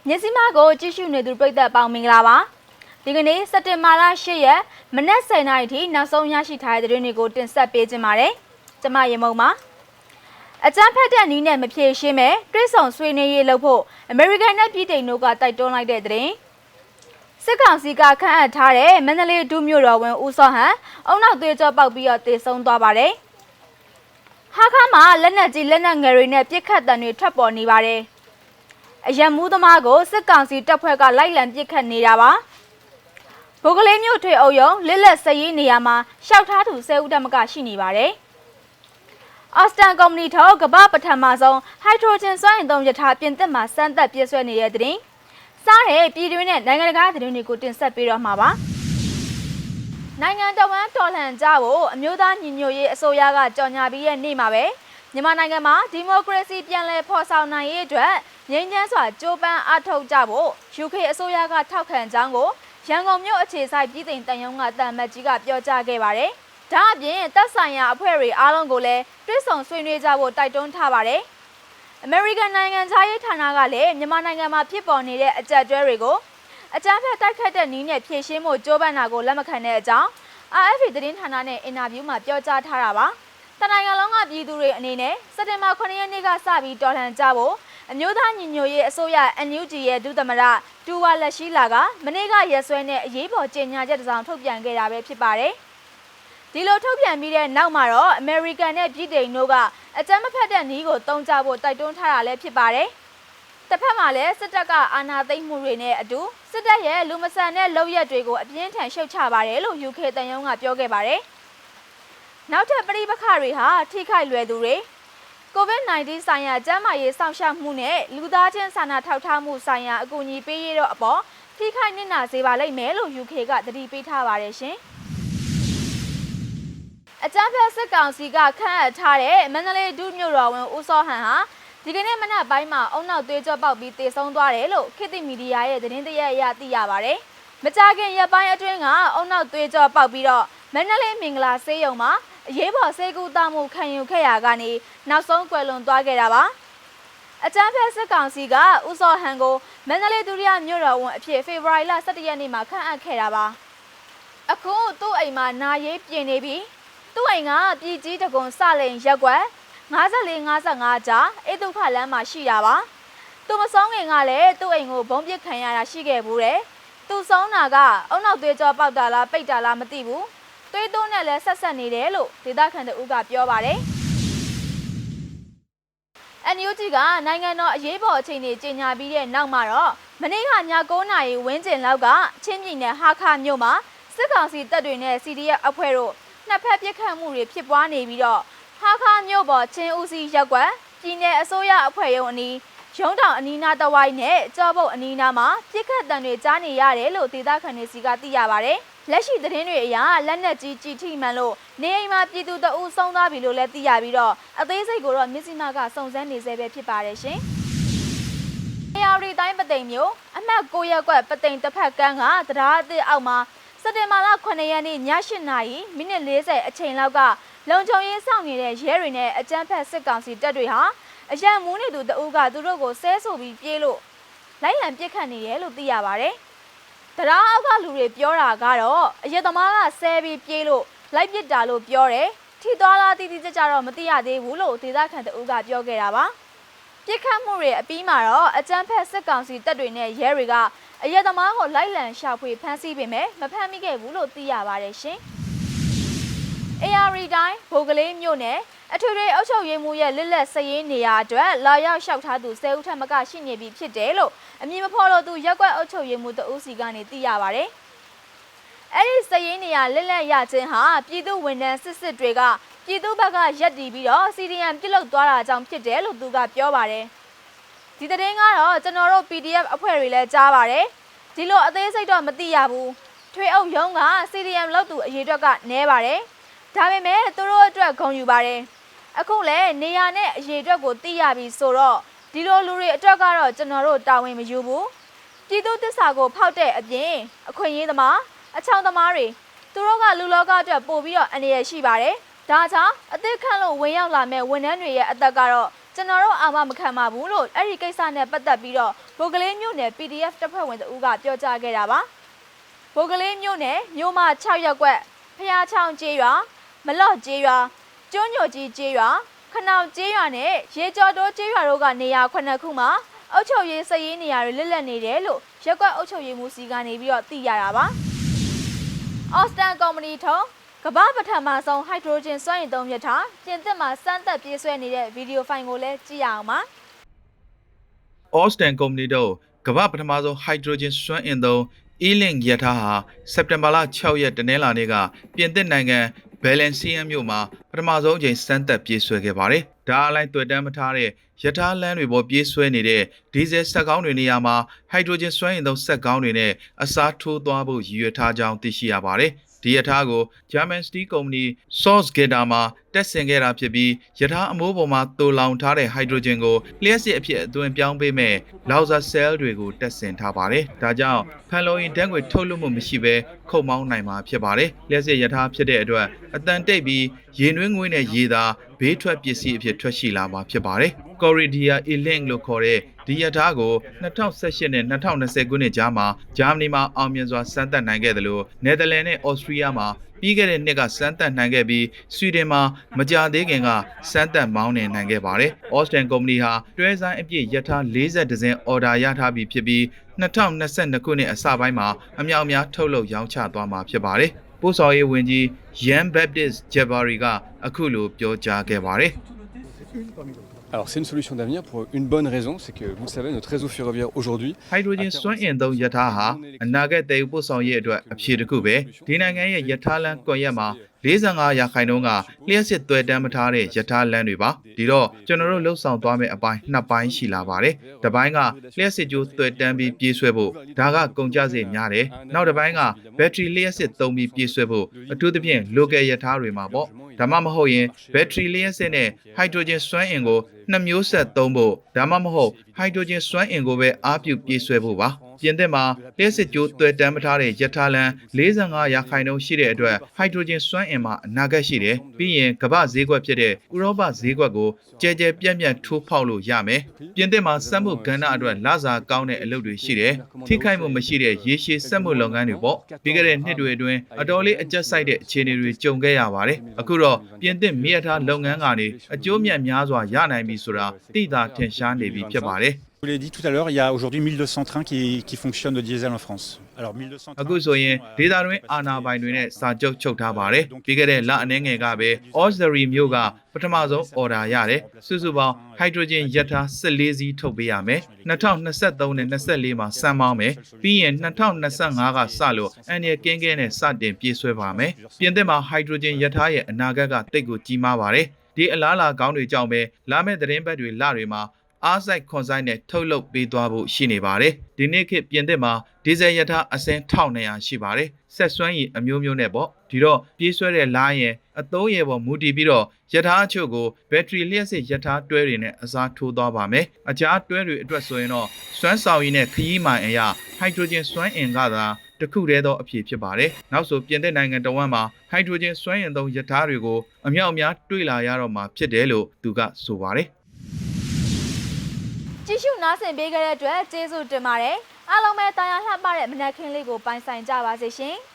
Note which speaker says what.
Speaker 1: မျက်စိမကိုကြည့်ရှုနေသူပြည်သက်ပေါင်းမင်္ဂလာပါဒီကနေ့စက်တင်ဘာလ10ရက်မနက်10:00နာရီထိနောက်ဆုံးရရှိထားတဲ့သတင်းတွေကိုတင်ဆက်ပေးခြင်းပါတယ်ကျမရေမုံပါအကြမ်းဖက်တဲ့နီးနဲ့မဖြေရှင်းမဲ့တွဲဆောင်ဆွေးနွေးရေးလုပ်ဖို့အမေရိကန်နဲ့ပြည်ထောင်စုကတိုက်တွန်းလိုက်တဲ့သတင်းစစ်ကောင်စီကခန့်အပ်ထားတဲ့မန္တလေးဒုမြို့တော်ဝန်ဦးစောဟန်အုံနောက်သွေးကြောပေါက်ပြီးတော့တေဆုံးသွားပါတယ်ဟာခါမှာလက်နက်ကြီးလက်နက်ငယ်တွေနဲ့ပြစ်ခတ်တံတွေထွက်ပေါ်နေပါတယ်အရမူးသမားကိုစစ်ကောင်စီတပ်ဖွဲ့ကလိုက်လံပစ်ခတ်နေတာပါဘိုကလေးမြို့ထွေအုပ်ရုံးလက်လက်စရေးနေရာမှာရှောက်ထားသူ10ဦးတမကရှိနေပါတယ်အော်စတန်ကုမ္ပဏီထောက်ကမ္ဘာပထမဆုံးဟိုက်ဒရိုဂျင်စွမ်းအင်သုံးရထားပြင်သစ်မှာစမ်းသပ်ပြည့်စွဲနေတဲ့သတင်းစားတဲ့ပြည်တွင်းနဲ့နိုင်ငံတကာသတင်းတွေကိုတင်ဆက်ပေးတော့မှာပါနိုင်ငံတော်ဝန်တော်လှန်ကြဖို့အမျိုးသားညီညွတ်ရေးအစိုးရကကြေညာပြီးတဲ့နေ့မှာပဲမြန်မာနိုင်ငံမှာဒီမိုကရေစီပြန်လည်ဖော်ဆောင်နိုင်ရေးအတွက်ငြိမ်းချမ်းစွာကြိုးပမ်းအားထုတ်ကြဖို့ UK အစိုးရကထောက်ခံကြောင်းကိုရန်ကုန်မြို့အခြေစိုက်ပြည်သိမ်တန်ယုံကတန်မတ်ကြီးကပြောကြားခဲ့ပါတယ်။ဒါအပြင်သက်ဆိုင်ရာအဖွဲ့တွေအားလုံးကိုလည်းတွဲဆောင်ဆွေးနွေးကြဖို့တိုက်တွန်းထားပါတယ်။ American နိုင်ငံသားရေးဌာနကလည်းမြန်မာနိုင်ငံမှာဖြစ်ပေါ်နေတဲ့အကြက်တွဲတွေကိုအကြမ်းဖက်တိုက်ခတ်တဲ့နည်းနဲ့ဖြေရှင်းဖို့ကြိုးပမ်းတာကိုလက်မခံတဲ့အကြောင်း RFA သတင်းဌာနနဲ့အင်တာဗျူးမှာပြောကြားထားတာပါ။တနိုင်ငံလုံးကပြည်သူတွေအနေနဲ့စက်တင်ဘာ9ရက်နေ့ကစပြီးတော်လှန်ကြဖို့အမျိုးသားညီညွတ်ရေးအစိုးရ NUG ရဲ့ဒုသမရဒူဝါလက်ရှိလာကမနေ့ကရက်စွဲနဲ့အရေးပေါ်ကြေညာချက်တစ်စောင်ထုတ်ပြန်ခဲ့တာပဲဖြစ်ပါတယ်။ဒီလိုထုတ်ပြန်ပြီးတဲ့နောက်မှာတော့ American နဲ့ပြည်ထောင်စုကအကြမ်းမဖက်တဲ့နည်းကိုတုံးကြဖို့တိုက်တွန်းထားတာလည်းဖြစ်ပါတယ်။တစ်ဖက်မှာလည်းစစ်တပ်ကအာဏာသိမ်းမှုတွေနဲ့အတူစစ်တပ်ရဲ့လူမဆန်တဲ့လုပ်ရက်တွေကိုအပြင်းထန်ရှုတ်ချပါတယ်လို့ UK တန်ယုံကပြောခဲ့ပါတယ်။နောက်ထပ်ပြည်ပခါတွေဟာထိခိုက်လွယ်သူတွေCOVID-19 ဆိုင်ရာကျန်းမာရေးစောင့်ရှောက်မှုနဲ့လူသားချင်းစာနာထောက်ထားမှုဆိုင်ရာအကူအညီပေးရတော့အပေါ်ထိခိုက်နစ်နာစေပါလိမ့်မယ်လို့ UK ကသတိပေးထားပါတယ်ရှင်။အကြမ်းဖက်စစ်ကောင်စီကခန့်အပ်ထားတဲ့မန္တလေးဒုမြို့တော်ဝန်ဦးစောဟန်ဟာဒီကနေ့မနက်ပိုင်းမှာအုံနောက်သွေးကြောပေါက်ပြီးတေဆုံးသွားတယ်လို့ခေတ်သစ်မီဒီယာရဲ့သတင်းတရက်အရသိရပါတယ်။မကြာခင်ရက်ပိုင်းအတွင်းကအုံနောက်သွေးကြောပေါက်ပြီးတော့မန္တလေးမင်္ဂလာဆေးရုံမှာအရေးပေါ်ဆေးကုသမှုခံယူခဲ့ရကနေနောက်ဆုံးကွယ်လွန်သွားခဲ့တာပါအကြမ်းဖက်စစ်ကောင်စီကဦးစောဟန်ကိုမန္တလေးဒုတိယမြို့တော်ဝန်အဖြစ်ဖေဖော်ဝါရီလ17ရက်နေ့မှာခန့်အပ်ခဲ့တာပါအခုသူ့အိမ်မှာနာရေးပြင်နေပြီးသူ့အိမ်ကပြည်ကြီးတကွန်စလိန်ရက်ွက်54-55ကြားအေတုခလမ်းမှာရှိတာပါသူမဆုံးခင်ကလည်းသူ့အိမ်ကိုဘုံပစ်ခံရတာရှိခဲ့ဘူးတဲ့သူဆုံးတာကအုံနောက်သွေးကြောပေါက်တာလားပိတ်တာလားမသိဘူးသွေးတိုးနဲ့လည်းဆက်ဆက်နေတယ်လို့ဒေသခံတဦးကပြောပါတယ်။ NUG ကနိုင်ငံတော်အရေးပေါ်အခြေအနေကြေညာပြီးတဲ့နောက်မှာတော့မနေ့ကည9:00နာရီဝန်းကျင်လောက်ကချင်းပြည်နယ်ဟာခါမြို့မှာစစ်ကောင်စီတပ်တွေနဲ့ CDF အဖွဲ့တို့နှစ်ဖက်ပစ်ခတ်မှုတွေဖြစ်ပွားနေပြီးတော့ဟာခါမြို့ပေါ်ချင်းဦးစီးရက်ကွက်ပြည်နယ်အစိုးရအဖွဲ့ရုံးအနီးရုံးတောင်အနီးနားတဝိုင်းနဲ့ကြောပုတ်အနီးနားမှာပြစ်ခတ်တံတွေကြားနေရတယ်လို့ဒေသခံတွေစီကသိရပါတယ်။လက်ရှိသတင်းတွေအရလက်နက်ကြီးကြီးထိမှန်လို့နေအိမ်မှာပြည်သူတအုပ်ဆုံးသွားပြီလို့လည်းသိရပြီးတော့အသေးစိတ်ကိုတော့မြစ်စီမကစုံစမ်းနေဆဲပဲဖြစ်ပါတယ်ရှင်။ARတိုင်းပသိမ်မြို့အမှတ်9ရပ်ကွက်ပသိမ်တစ်ဖက်ကန်းကတရားအသစ်အောက်မှာစက်တင်ဘာလ9ရက်နေ့ည8:40မိနစ်40အချိန်လောက်ကလုံခြုံရေးစောင့်နေတဲ့ရဲတွေနဲ့အကြမ်းဖက်စစ်ကောင်စီတပ်တွေဟာအရန်မူးနေသူတအုပ်ကသူတို့ကိုဆဲဆိုပြီးပြေးလို့လိုက်လံပစ်ခတ်နေတယ်လို့သိရပါတယ်။တရားအောက်ကလူတွေပြောတာကတော့အရက်သမားကဆဲပြီးပြေးလို့လိုက်ပစ်တာလို့ပြောတယ်။ထိသွားလားတိတိကျကျတော့မသိရသေးဘူးလို့ဒေသခံတအုပ်ကပြောခဲ့တာပါ။ပစ်ခတ်မှုတွေအပြီးမှာတော့အကြမ်းဖက်စစ်ကောင်စီတပ်တွေနဲ့ရဲတွေကအရက်သမားကိုလိုက်လံရှာဖွေဖမ်းဆီးပေမဲ့မဖမ်းမိခဲ့ဘူးလို့သိရပါတယ်ရှင်။ AR တိုင်းဘိုကလေးမြို့နယ်အထွေထွေအုပ်ချုပ်ရေးမှူးရဲ့လက်လက်စရေးနေရာအတွက်လာရောက်လျှောက်ထားသူ10ဦးထက်မကရှိနေပြီဖြစ်တယ်လို့အမည်မဖော်လို့သူရက်ကွက်အုပ်ချုပ်ရေးမှူးတဦးစီကနေသိရပါတယ်။အဲ့ဒီစရေးနေရာလက်လက်ရခြင်းဟာပြည်သူဝန်ထမ်းစစ်တွေကပြည်သူဘက်ကရက်တီပြီးတော့ CDM ပြုတ်လုသွားတာကြောင့်ဖြစ်တယ်လို့သူကပြောပါတယ်။ဒီသတင်းကတော့ကျွန်တော်တို့ PDF အဖွဲ့တွေလည်းကြားပါတယ်။ဒီလိုအသေးစိတ်တော့မသိရဘူး။ထွေအုပ်ရုံးက CDM လောက်သူအရေးအတွက်ကနည်းပါတယ်။ဒါပေမဲ့သူတို့အတွက်ဂုဏ်ယူပါတယ်။အခုလည်းနေရာနဲ့အရေးအတွက်ကိုသိရပြီဆိုတော့ဒီလိုလူတွေအတွက်ကတော့ကျွန်တော်တို့တာဝန်မယူဘူး။ပြည်သူတစ္ဆာကိုဖောက်တဲ့အပြင်အခွင့်အရေးသမားအချောင်သမားတွေသူတို့ကလူလောကအတွက်ပို့ပြီးတော့အနေရရှိပါတယ်။ဒါကြောင့်အသက်ခန့်လို့ဝင်ရောက်လာမဲ့ဝန်ထမ်းတွေရဲ့အသက်ကတော့ ကျွန်တော်တို့အာမမခံပါဘူးလို့အဲ့ဒီကိစ္စနဲ့ပတ်သက်ပြီးတော့ဘိုကလေးမြို့နယ် PDF တပ်ဖွဲ့ဝင်တဦးကပြောကြားခဲ့တာပါဘိုကလေးမြို့နယ်မြို့မ6ရပ်ကွက်ဖျားချောင်းကျေးရွာမလော့ကျေးရွာကျွန်းညိုကြီးကျေးရွာခနောင်ကျေးရွာနဲ့ရေကျော်တိုးကျေးရွာတို့ကနေရာ9ခုမှာအုပ်ချုပ်ရေးစရေးနေရာတွေလက်လက်နေတယ်လို့ရက်ကွက်အုပ်ချုပ်ရေးမှုစီကနေပြီးတော့သိရတာပါအော်စတန်ကုမ္ပဏီထုံးကမ္ဘာပထမဆုံးဟိုက်ဒရိုဂျင်စွမ်းအင်သုံးရထားပြင်သစ်မှာစမ်းသပ်ပြေးဆွဲနေတဲ့ဗီဒီယိုဖိုင်ကိုလည်းကြည့်ရအောင်ပါ
Speaker 2: Austin ကုမ္ပဏီတို့ကမ္ဘာပထမဆုံး hydrogen စွမ်းအင်သုံး E-Link ရထားဟာစက်တင်ဘာလ6ရက်တနင်္လာနေ့ကပြင်သစ်နိုင်ငံဘယ်လန်စီယန်မြို့မှာပထမဆုံးအကြိမ်စမ်းသပ်ပြေးဆွဲခဲ့ပါတယ်။ဒါအလိုက်တွေ့တမ်းမထားတဲ့ရထားလမ်းတွေပေါ်ပြေးဆွဲနေတဲ့ဒီဇယ်စက်ကောင်းတွေနေရာမှာဟိုက်ဒရိုဂျင်စွမ်းအင်သုံးစက်ကောင်းတွေနဲ့အစားထိုးသွားဖို့ရည်ရွယ်ထားကြောင်းသိရှိရပါတယ်။ဒီရထားကို German Steel Company Salzgitter မှာတက်ဆင်ခဲ့တာဖြစ်ပြီးရထားအမိုးပေါ်မှာသိုလောင်ထားတဲ့ဟိုက်ဒရိုဂျင်ကိုလျှက်စစ်အဖြစ်အသွင်ပြောင်းပေးမဲ့လောက်ဇာဆဲလ်တွေကိုတက်ဆင်ထားပါတယ်။ဒါကြောင့်ဖန်လုံအိမ်ဓာတ်ငွေထုတ်လွှတ်မှုမရှိဘဲခုတ်မောင်းနိုင်မှာဖြစ်ပါတယ်။လျှက်စစ်ရထားဖြစ်တဲ့အတွက်အတန်တိတ်ပြီးရေနွေးငွေးနဲ့ရေသာဘေးထွက်ပစ္စည်းအဖြစ်ထွက်ရှိလာမှာဖြစ်ပါတယ်။ Corridor E-Link လို့ခေါ်တဲ့ဒီရထားကို2018နဲ့2020ခုနှစ်ကြားမှာဂျာမနီမှာအောင်မြင်စွာစမ်းသပ်နိုင်ခဲ့တယ်လို့နယ်သာလန်နဲ့ဩစတြီးယားမှာပြီးခဲ့တဲ့နှစ်ကစမ်းသပ်နိုင်ခဲ့ပြီးဆွီဒင်မှာမကြာသေးခင်ကစမ်းသပ်မောင်းနှင်နိုင်ခဲ့ပါတယ်။ Austin ကုမ္ပဏီဟာတွဲဆိုင်အပြည့်ရထား40စင်းအော်ဒါရထားပြီးဖြစ်ပြီး2022ခုနှစ်အစပိုင်းမှာအမြောက်အများထုတ်လုပ်ရောင်းချသွားမှာဖြစ်ပါတယ်။ပို့ဆောင်ရေးဝန်ကြီး Jean Baptiste Djebari ကအခုလိုပြောကြားခဲ့ပါတယ်။
Speaker 3: Alors c'est une solution d'avenir pour une bonne raison, c'est que vous le savez notre réseau ferroviaire aujourd'hui
Speaker 2: ဟိုက်ဒရိုဂျင်စွမ်းအင်သုံးရထားဟာအနာဂတ်တည်ယူပို့ဆောင်ရေးအတွက်အဖြေတစ်ခုပဲဒီနိုင်ငံရဲ့ရထားလမ်းကွန်ရက်မှာ45ရာခိုင်နှုန်းကလျှက်စစ်သွဲတမ်းမထားတဲ့ရထားလမ်းတွေပါဒီတော့ကျွန်တော်တို့လှုပ်ဆောင်သွားမယ့်အပိုင်းနှစ်ပိုင်းရှိလာပါတယ်တစ်ပိုင်းကလျှက်စစ်ကြိုးသွဲတမ်းပြီးပြေးဆွဲဖို့ဒါကကုန်ကျစရိတ်များတယ်နောက်တစ်ပိုင်းကဘက်ထရီလျှက်စစ်သုံးပြီးပြေးဆွဲဖို့အထူးသဖြင့် local ရထားတွေမှာပေါ့ဒါမှမဟုတ်ရင်ဘက်ထရီလျှက်စစ်နဲ့ဟိုက်ဒရိုဂျင်စွမ်းအင်ကိုနှစ်မျိုးဆက်သုံးဖို့ဒါမှမဟုတ်ဟိုက်ဒရိုဂျင်စွမ်းအင်ကိုပဲအားပြုပြေးဆွဲဖို့ပါပြင်သစ်မှာလျှက်စစ်ကြိုးသွဲတမ်းမထားတဲ့ရထားလမ်း45ရာခိုင်နှုန်းရှိတဲ့အတွက်ဟိုက်ဒရိုဂျင်စွမ်းအင်မှာအနာဂတ်ရှိတယ်ပြီးရင်ကမ္ဘာဈေးကွက်ဖြစ်တဲ့ဥရောပဈေးကွက်ကိုကြဲကြဲပြန့်ပြန့်ထိုးဖောက်လို့ရမယ်ပြင်သစ်မှာစက်မှုကဏ္ဍအတွက်လစာကောင်းတဲ့အလုပ်တွေရှိတယ်ထိခိုက်မှုမရှိတဲ့ရေရှည်စက်မှုလုပ်ငန်းတွေပေါ့ပြီးခဲ့တဲ့နှစ်တွေအတွင်းအတော်လေးအကျက်ဆိုင်တဲ့အခြေအနေတွေကြုံခဲ့ရပါတယ်အခုတော့ပြင်သစ်မြေထားလုပ်ငန်းကနေအကျိုးမြတ်များစွာရနိုင်ပြီဆိုတာသိသာထင်ရှားနေပြီဖြစ်ပါတယ်
Speaker 4: Je vous l'ai dit tout à l'heure, il y a aujourd'hui 1200 trains qui fonctionnent de diesel en France. Alors 1200 trains.
Speaker 2: အခုဆိုရင်ဒေတာတွင်အာနာပိုင်တွေနဲ့စာချုပ်ချုပ်ထားပါတယ်။ပြီးခဲ့တဲ့လအနည်းငယ်ကပဲ Osbury မြို့ကပထမဆုံးအော်ဒါရတယ်။စုစုပေါင်းဟိုက်ဒရိုဂျင်ရထား14စီးထုတ်ပေးရမယ်။2023နဲ့24မှာစမ်းမောင်းမယ်။ပြီးရင်2025ကစလို့အန်ရကင်းကဲနဲ့စတင်ပြေးဆွဲပါမယ်။ပြင်သစ်မှာဟိုက်ဒရိုဂျင်ရထားရဲ့အနာဂတ်ကတိတ်ကိုကြီးမားပါတယ်။ဒီအလားအလာကောင်းတွေကြောင့်ပဲလာမယ့်သတင်းပတ်တွေလတွေမှာအားစိုက်ခွန်ဆိုင်နဲ့ထုတ်လုပ်ပေးသွားဖို့ရှိနေပါတယ်။ဒီနေ့ခေတ်ပြင်သစ်မှာဒီဇယ်ရထားအစင်း1200ရှိပါတယ်။ဆက်စွမ်းရည်အမျိုးမျိုးနဲ့ပေါ့။ဒီတော့ပြေးဆွဲတဲ့လိုင်းရဲ့အသုံးရပေါ်မူတည်ပြီးတော့ရထားအချို့ကိုဘက်ထရီလျှက်စစ်ရထားတွဲတွေနဲ့အစားထိုးသွားပါမယ်။အခြားတွဲတွေအတွက်ဆိုရင်တော့စွမ်းဆောင်ရည်နဲ့ခရီးမိုင်အရာဟိုက်ဒရိုဂျင်စွမ်းအင်ကသာတခုတည်းသောအဖြစ်ဖြစ်ပါတယ်။နောက်ဆိုပြင်သစ်နိုင်ငံတော်ဝန်မှာဟိုက်ဒရိုဂျင်စွမ်းအင်သုံးရထားတွေကိုအမြောက်အများတွေ့လာရတော့မှာဖြစ်တယ်လို့သူကဆိုပါတယ်။ကြည့်ရှုနားဆင်ပေးကြတဲ့အတွက်ကျေးဇူးတင်ပါတယ်အားလုံးပဲတာယာလှပတဲ့မနက်ခင်းလေးကိုပိုင်ဆိုင်ကြပါစေရှင်။